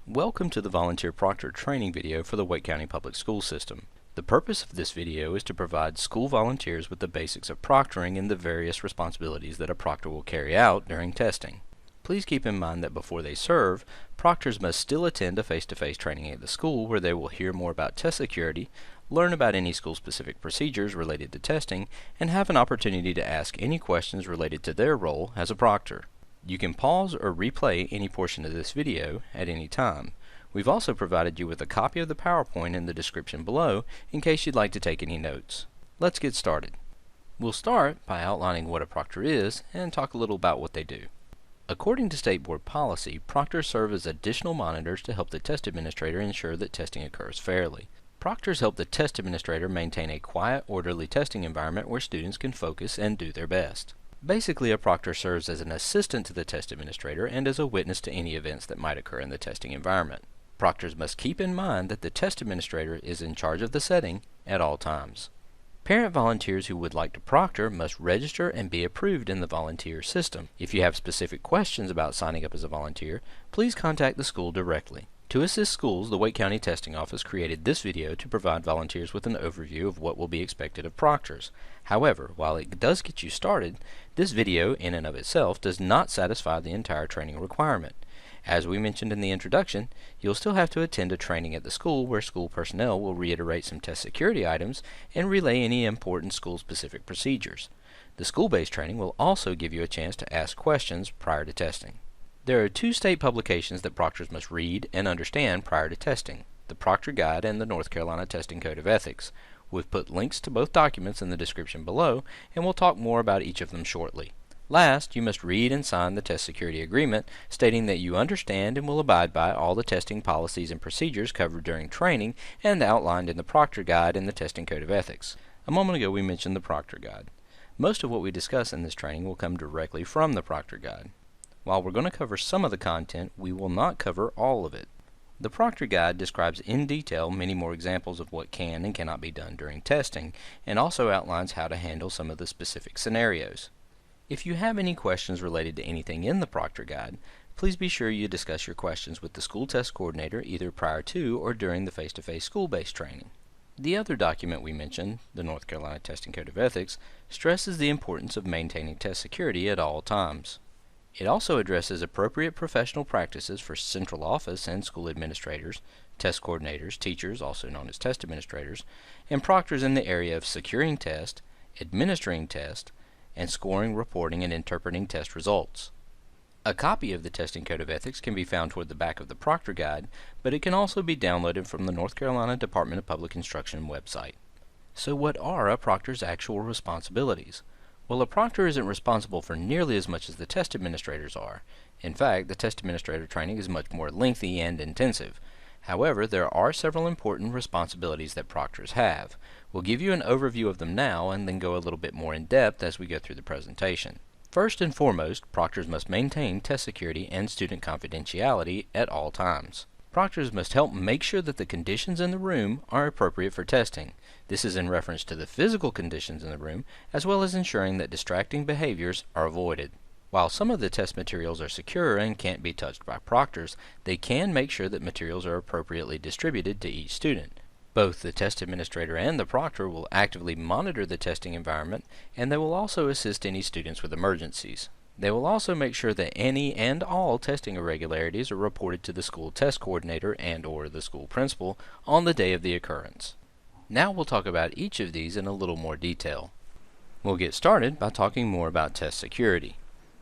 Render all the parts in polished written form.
Welcome to the Volunteer Proctor training video for the Wake County Public School System. The purpose of this video is to provide school volunteers with the basics of proctoring and the various responsibilities that a proctor will carry out during testing. Please keep in mind that before they serve, proctors must still attend a face-to-face training at the school where they will hear more about test security, learn about any school-specific procedures related to testing, and have an opportunity to ask any questions related to their role as a proctor. You can pause or replay any portion of this video at any time. We've also provided you with a copy of the PowerPoint in the description below in case you'd like to take any notes. Let's get started. We'll start by outlining what a proctor is and talk a little about what they do. According to state board policy, proctors serve as additional monitors to help the test administrator ensure that testing occurs fairly. Proctors help the test administrator maintain a quiet, orderly testing environment where students can focus and do their best. Basically, a proctor serves as an assistant to the test administrator and as a witness to any events that might occur in the testing environment. Proctors must keep in mind that the test administrator is in charge of the setting at all times. Parent volunteers who would like to proctor must register and be approved in the volunteer system. If you have specific questions about signing up as a volunteer, please contact the school directly. To assist schools, the Wake County Testing Office created this video to provide volunteers with an overview of what will be expected of proctors. However, while it does get you started, this video in and of itself does not satisfy the entire training requirement. As we mentioned in the introduction, you'll still have to attend a training at the school where school personnel will reiterate some test security items and relay any important school-specific procedures. The school-based training will also give you a chance to ask questions prior to testing. There are two state publications that proctors must read and understand prior to testing, the Proctor Guide and the North Carolina Testing Code of Ethics. We've put links to both documents in the description below, and we'll talk more about each of them shortly. Last, you must read and sign the Test Security Agreement, stating that you understand and will abide by all the testing policies and procedures covered during training and outlined in the Proctor Guide and the Testing Code of Ethics. A moment ago we mentioned the Proctor Guide. Most of what we discuss in this training will come directly from the Proctor Guide. While we're going to cover some of the content, we will not cover all of it. The Proctor Guide describes in detail many more examples of what can and cannot be done during testing, and also outlines how to handle some of the specific scenarios. If you have any questions related to anything in the Proctor Guide, please be sure you discuss your questions with the school test coordinator either prior to or during the face-to-face school-based training. The other document we mentioned, the North Carolina Testing Code of Ethics, stresses the importance of maintaining test security at all times. It also addresses appropriate professional practices for central office and school administrators, test coordinators, teachers, also known as test administrators, and proctors in the area of securing test, administering test, and scoring, reporting, and interpreting test results. A copy of the Testing Code of Ethics can be found toward the back of the Proctor Guide, but it can also be downloaded from the North Carolina Department of Public Instruction website. So what are a proctor's actual responsibilities? Well, a proctor isn't responsible for nearly as much as the test administrators are. In fact, the test administrator training is much more lengthy and intensive. However, there are several important responsibilities that proctors have. We'll give you an overview of them now and then go a little bit more in depth as we go through the presentation. First and foremost, proctors must maintain test security and student confidentiality at all times. Proctors must help make sure that the conditions in the room are appropriate for testing. This is in reference to the physical conditions in the room, as well as ensuring that distracting behaviors are avoided. While some of the test materials are secure and can't be touched by proctors, they can make sure that materials are appropriately distributed to each student. Both the test administrator and the proctor will actively monitor the testing environment, and they will also assist any students with emergencies. They will also make sure that any and all testing irregularities are reported to the school test coordinator and/or the school principal on the day of the occurrence. Now we'll talk about each of these in a little more detail. We'll get started by talking more about test security.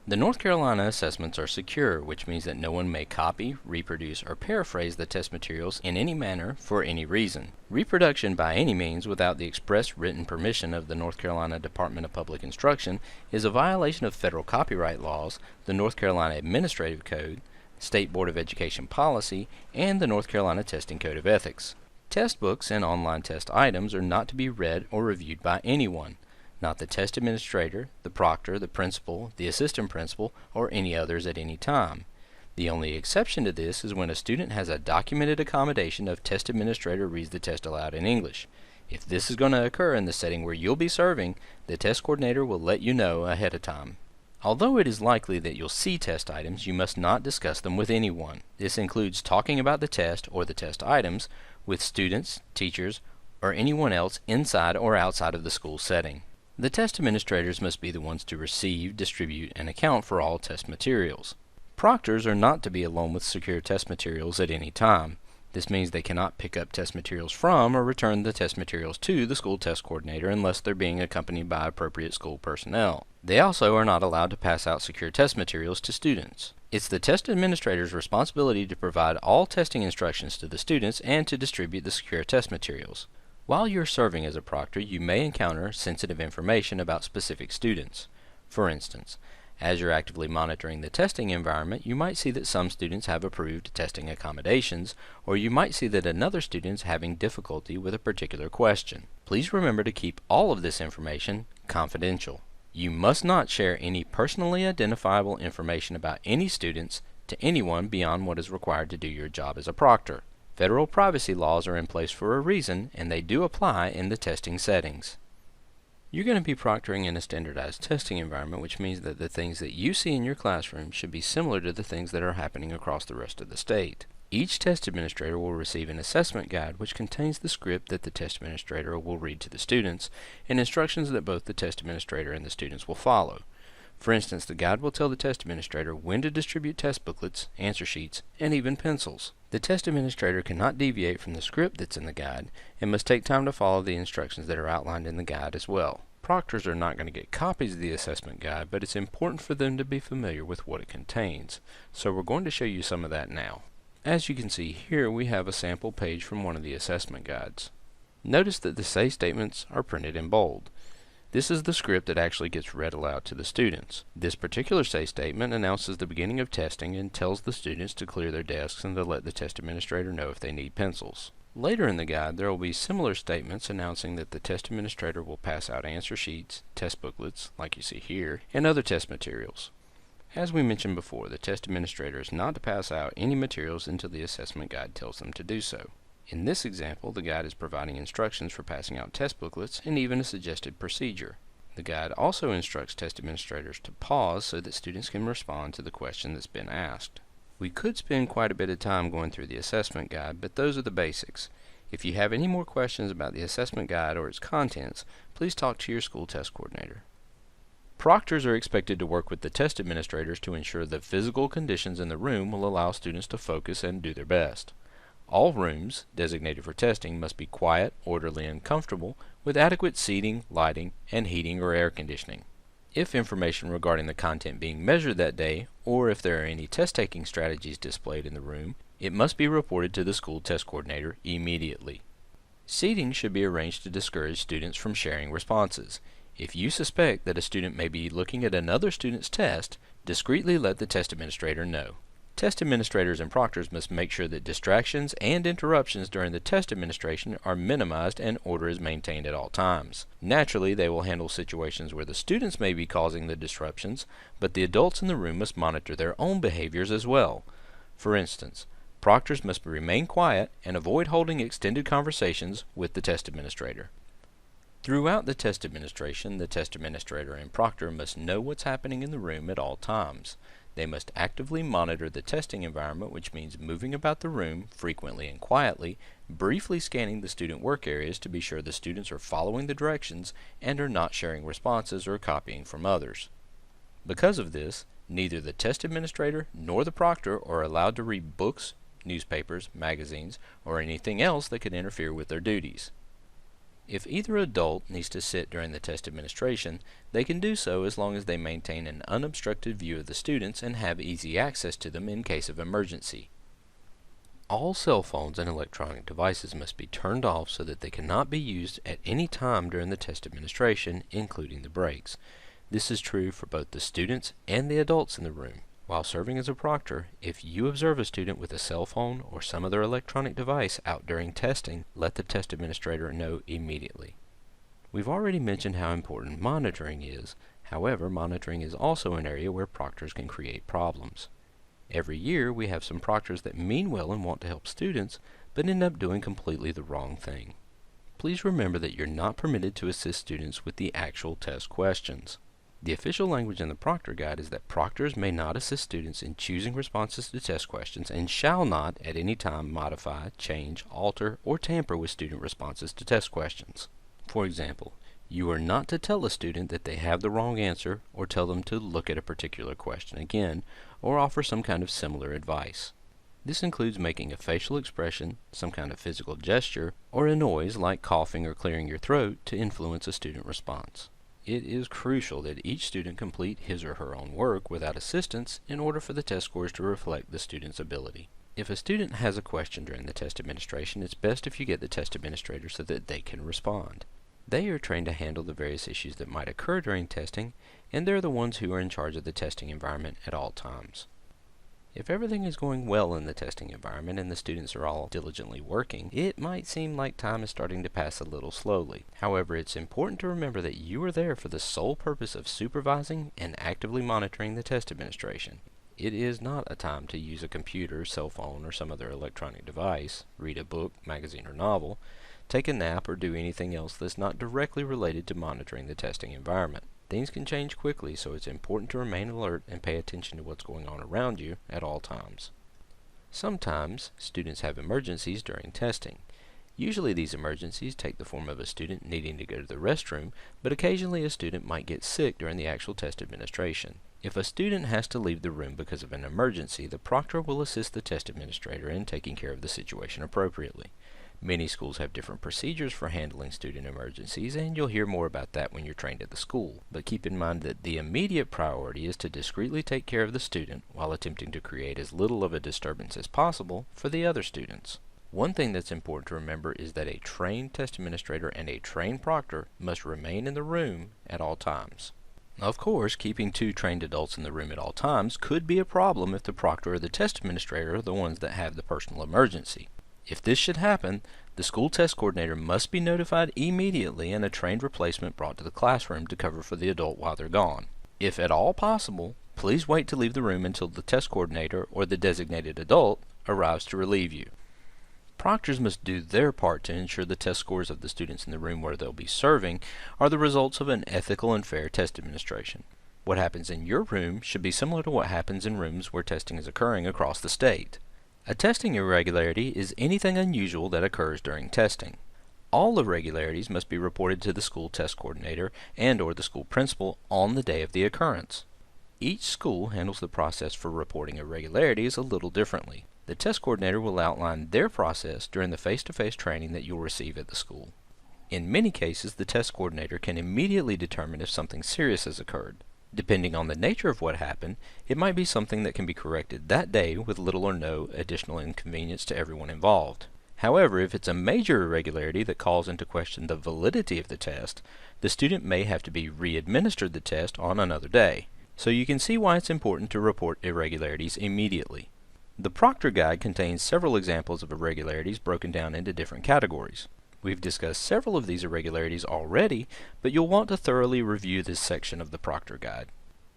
The North Carolina assessments are secure, which means that no one may copy, reproduce, or paraphrase the test materials in any manner for any reason. Reproduction by any means without the express written permission of the North Carolina Department of Public Instruction is a violation of federal copyright laws, the North Carolina Administrative Code, State Board of Education policy, and the North Carolina Testing Code of Ethics. Test books and online test items are not to be read or reviewed by anyone. Not the test administrator, the proctor, the principal, the assistant principal, or any others at any time. The only exception to this is when a student has a documented accommodation of test administrator reads the test aloud in English. If this is going to occur in the setting where you'll be serving, the test coordinator will let you know ahead of time. Although it is likely that you'll see test items, you must not discuss them with anyone. This includes talking about the test or the test items with students, teachers, or anyone else inside or outside of the school setting. The test administrators must be the ones to receive, distribute, and account for all test materials. Proctors are not to be alone with secure test materials at any time. This means they cannot pick up test materials from or return the test materials to the school test coordinator unless they're being accompanied by appropriate school personnel. They also are not allowed to pass out secure test materials to students. It's the test administrator's responsibility to provide all testing instructions to the students and to distribute the secure test materials. While you're serving as a proctor, you may encounter sensitive information about specific students. For instance, as you're actively monitoring the testing environment, you might see that some students have approved testing accommodations, or you might see that another student is having difficulty with a particular question. Please remember to keep all of this information confidential. You must not share any personally identifiable information about any students to anyone beyond what is required to do your job as a proctor. Federal privacy laws are in place for a reason, and they do apply in the testing settings. You're going to be proctoring in a standardized testing environment, which means that the things that you see in your classroom should be similar to the things that are happening across the rest of the state. Each test administrator will receive an assessment guide which contains the script that the test administrator will read to the students and instructions that both the test administrator and the students will follow. For instance, the guide will tell the test administrator when to distribute test booklets, answer sheets, and even pencils. The test administrator cannot deviate from the script that's in the guide and must take time to follow the instructions that are outlined in the guide as well. Proctors are not going to get copies of the assessment guide, but it's important for them to be familiar with what it contains. So we're going to show you some of that now. As you can see here, we have a sample page from one of the assessment guides. Notice that the say statements are printed in bold. This is the script that actually gets read aloud to the students. This particular say statement announces the beginning of testing and tells the students to clear their desks and to let the test administrator know if they need pencils. Later in the guide, there will be similar statements announcing that the test administrator will pass out answer sheets, test booklets, like you see here, and other test materials. As we mentioned before, the test administrator is not to pass out any materials until the assessment guide tells them to do so. In this example, the guide is providing instructions for passing out test booklets and even a suggested procedure. The guide also instructs test administrators to pause so that students can respond to the question that's been asked. We could spend quite a bit of time going through the assessment guide, but those are the basics. If you have any more questions about the assessment guide or its contents, please talk to your school test coordinator. Proctors are expected to work with the test administrators to ensure the physical conditions in the room will allow students to focus and do their best. All rooms designated for testing must be quiet, orderly, and comfortable with adequate seating, lighting, and heating or air conditioning. If information regarding the content being measured that day, or if there are any test-taking strategies displayed in the room, it must be reported to the school test coordinator immediately. Seating should be arranged to discourage students from sharing responses. If you suspect that a student may be looking at another student's test, discreetly let the test administrator know. Test administrators and proctors must make sure that distractions and interruptions during the test administration are minimized and order is maintained at all times. Naturally, they will handle situations where the students may be causing the disruptions, but the adults in the room must monitor their own behaviors as well. For instance, proctors must remain quiet and avoid holding extended conversations with the test administrator. Throughout the test administration, the test administrator and proctor must know what's happening in the room at all times. They must actively monitor the testing environment, which means moving about the room frequently and quietly, briefly scanning the student work areas to be sure the students are following the directions and are not sharing responses or copying from others. Because of this, neither the test administrator nor the proctor are allowed to read books, newspapers, magazines, or anything else that could interfere with their duties. If either adult needs to sit during the test administration, they can do so as long as they maintain an unobstructed view of the students and have easy access to them in case of emergency. All cell phones and electronic devices must be turned off so that they cannot be used at any time during the test administration, including the breaks. This is true for both the students and the adults in the room. While serving as a proctor, if you observe a student with a cell phone or some other electronic device out during testing, let the test administrator know immediately. We've already mentioned how important monitoring is. However, monitoring is also an area where proctors can create problems. Every year, we have some proctors that mean well and want to help students, but end up doing completely the wrong thing. Please remember that you're not permitted to assist students with the actual test questions. The official language in the Proctor Guide is that proctors may not assist students in choosing responses to test questions and shall not at any time modify, change, alter, or tamper with student responses to test questions. For example, you are not to tell a student that they have the wrong answer or tell them to look at a particular question again or offer some kind of similar advice. This includes making a facial expression, some kind of physical gesture, or a noise like coughing or clearing your throat to influence a student response. It is crucial that each student complete his or her own work without assistance in order for the test scores to reflect the student's ability. If a student has a question during the test administration, it's best if you get the test administrator so that they can respond. They are trained to handle the various issues that might occur during testing, and they're the ones who are in charge of the testing environment at all times. If everything is going well in the testing environment and the students are all diligently working, it might seem like time is starting to pass a little slowly. However, it's important to remember that you are there for the sole purpose of supervising and actively monitoring the test administration. It is not a time to use a computer, cell phone, or some other electronic device, read a book, magazine, or novel, take a nap, or do anything else that's not directly related to monitoring the testing environment. Things can change quickly, so it's important to remain alert and pay attention to what's going on around you at all times. Sometimes, students have emergencies during testing. Usually these emergencies take the form of a student needing to go to the restroom, but occasionally a student might get sick during the actual test administration. If a student has to leave the room because of an emergency, the proctor will assist the test administrator in taking care of the situation appropriately. Many schools have different procedures for handling student emergencies, and you'll hear more about that when you're trained at the school. But keep in mind that the immediate priority is to discreetly take care of the student while attempting to create as little of a disturbance as possible for the other students. One thing that's important to remember is that a trained test administrator and a trained proctor must remain in the room at all times. Of course, keeping two trained adults in the room at all times could be a problem if the proctor or the test administrator are the ones that have the personal emergency. If this should happen, the school test coordinator must be notified immediately and a trained replacement brought to the classroom to cover for the adult while they're gone. If at all possible, please wait to leave the room until the test coordinator or the designated adult arrives to relieve you. Proctors must do their part to ensure the test scores of the students in the room where they'll be serving are the results of an ethical and fair test administration. What happens in your room should be similar to what happens in rooms where testing is occurring across the state. A testing irregularity is anything unusual that occurs during testing. All irregularities must be reported to the school test coordinator and/or the school principal on the day of the occurrence. Each school handles the process for reporting irregularities a little differently. The test coordinator will outline their process during the face-to-face training that you'll receive at the school. In many cases, the test coordinator can immediately determine if something serious has occurred. Depending on the nature of what happened, it might be something that can be corrected that day with little or no additional inconvenience to everyone involved. However, if it's a major irregularity that calls into question the validity of the test, the student may have to be re-administered the test on another day. So you can see why it's important to report irregularities immediately. The Proctor Guide contains several examples of irregularities broken down into different categories. We've discussed several of these irregularities already, but you'll want to thoroughly review this section of the Proctor Guide.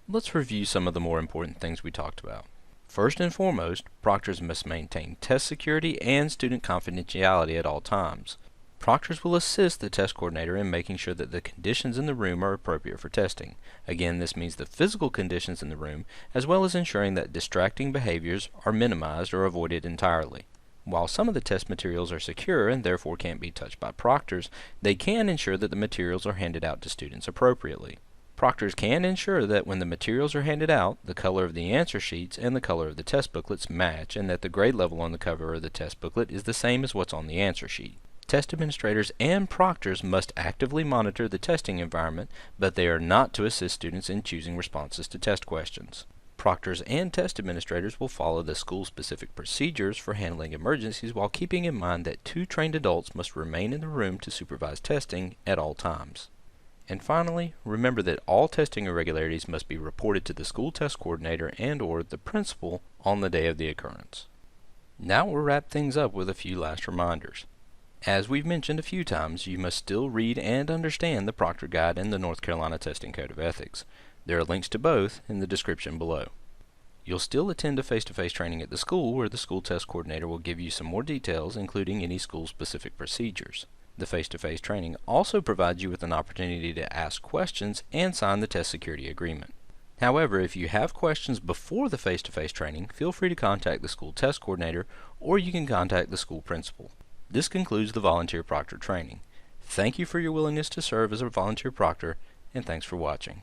Let's review some of the more important things we talked about. First and foremost, proctors must maintain test security and student confidentiality at all times. Proctors will assist the test coordinator in making sure that the conditions in the room are appropriate for testing. Again, this means the physical conditions in the room, as well as ensuring that distracting behaviors are minimized or avoided entirely. While some of the test materials are secure and therefore can't be touched by proctors, they can ensure that the materials are handed out to students appropriately. Proctors can ensure that when the materials are handed out, the color of the answer sheets and the color of the test booklets match and that the grade level on the cover of the test booklet is the same as what's on the answer sheet. Test administrators and proctors must actively monitor the testing environment, but they are not to assist students in choosing responses to test questions. Proctors and test administrators will follow the school-specific procedures for handling emergencies while keeping in mind that two trained adults must remain in the room to supervise testing at all times. And finally, remember that all testing irregularities must be reported to the school test coordinator and/or the principal on the day of the occurrence. Now we'll wrap things up with a few last reminders. As we've mentioned a few times, you must still read and understand the Proctor Guide and the North Carolina Testing Code of Ethics. There are links to both in the description below. You'll still attend a face-to-face training at the school where the school test coordinator will give you some more details, including any school-specific procedures. The face-to-face training also provides you with an opportunity to ask questions and sign the test security agreement. However, if you have questions before the face-to-face training, feel free to contact the school test coordinator, or you can contact the school principal. This concludes the volunteer proctor training. Thank you for your willingness to serve as a volunteer proctor, and thanks for watching.